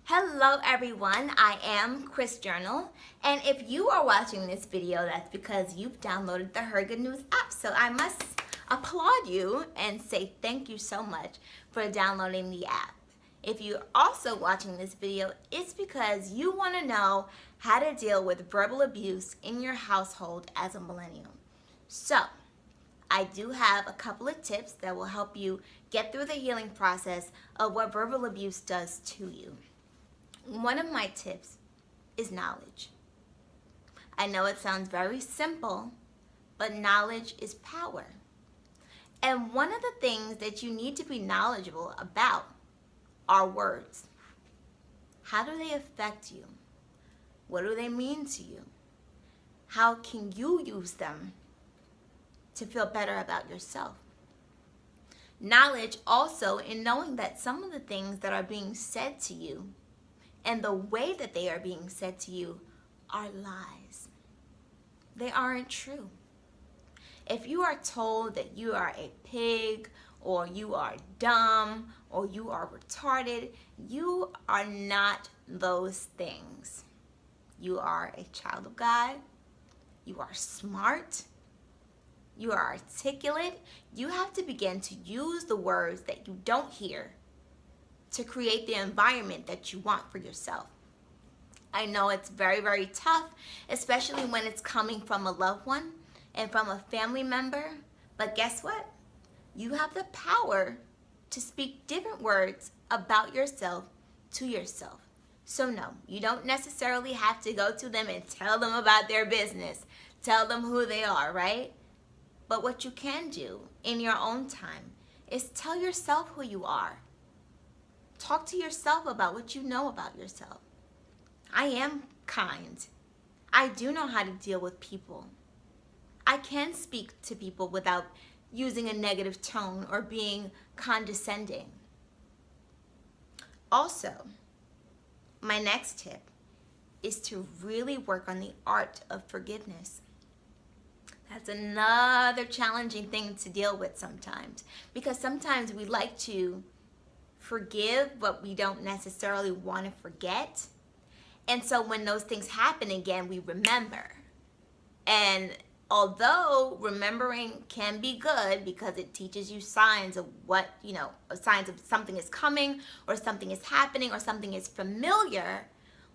Hello everyone, I am Chris Journal, and if you are watching this video, that's because you've downloaded the Her Good News app. So I must applaud you and say thank you so much for downloading the app. If you're also watching this video, it's because you want to know how to deal with verbal abuse in your household as a millennial. So I do have a couple of tips that will help you get through the healing process of what verbal abuse does to you. One of my tips is knowledge. I know it sounds very simple, but knowledge is power. And one of the things that you need to be knowledgeable about are words. How do they affect you? What do they mean to you? How can you use them to feel better about yourself? Knowledge also in knowing that some of the things that are being said to you and the way that they are being said to you are lies. They aren't true. If you are told that you are a pig, or you are dumb, or you are retarded, you are not those things. You are a child of God. You are smart. You are articulate. You have to begin to use the words that you don't hear to create the environment that you want for yourself. I know it's very, very tough, especially when it's coming from a loved one and from a family member. But guess what? You have the power to speak different words about yourself to yourself. So no, you don't necessarily have to go to them and tell them about their business, tell them who they are, right? But what you can do in your own time is tell yourself who you are. Talk to yourself about what you know about yourself. I am kind. I do know how to deal with people. I can speak to people without using a negative tone or being condescending. Also, my next tip is to really work on the art of forgiveness. That's another challenging thing to deal with sometimes, because sometimes we like to forgive, but we don't necessarily want to forget. And so when those things happen again, we remember. And although remembering can be good because it teaches you signs of what, signs of something is coming or something is happening or something is familiar,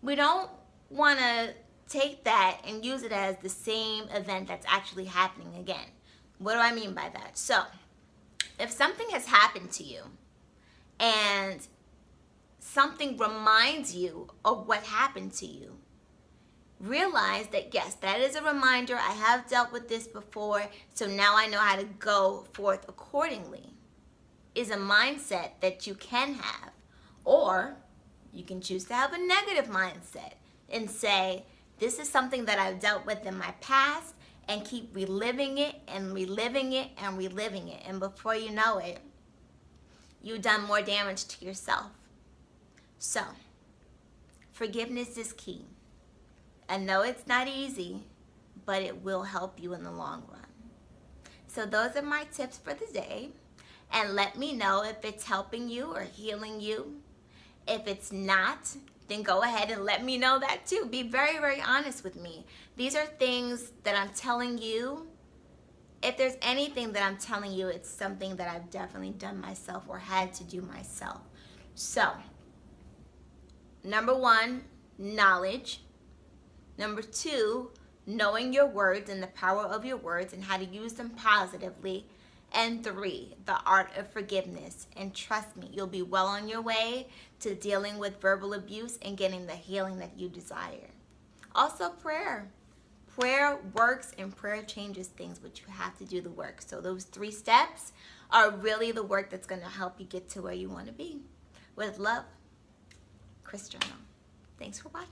we don't want to take that and use it as the same event that's actually happening again. What do I mean by that? So if something has happened to you and something reminds you of what happened to you, realize that yes, that is a reminder. I have dealt with this before, so now I know how to go forth accordingly, is a mindset that you can have. Or you can choose to have a negative mindset and say, this is something that I've dealt with in my past, and keep reliving it and reliving it and reliving it. And before you know it, you've done more damage to yourself. So, forgiveness is key. I know it's not easy, but it will help you in the long run. So those are my tips for the day. And let me know if it's helping you or healing you. If it's not, then go ahead and let me know that too. Be very, very honest with me. These are things that I'm telling you. If there's anything that I'm telling you, it's something that I've definitely done myself or had to do myself. So, number one, knowledge. Number two, knowing your words and the power of your words and how to use them positively. And three, the art of forgiveness. And trust me, you'll be well on your way to dealing with verbal abuse and getting the healing that you desire. Also, prayer. Prayer works and prayer changes things, but you have to do the work. So those 3 steps are really the work that's going to help you get to where you want to be. With love, Chris Journal. Thanks for watching.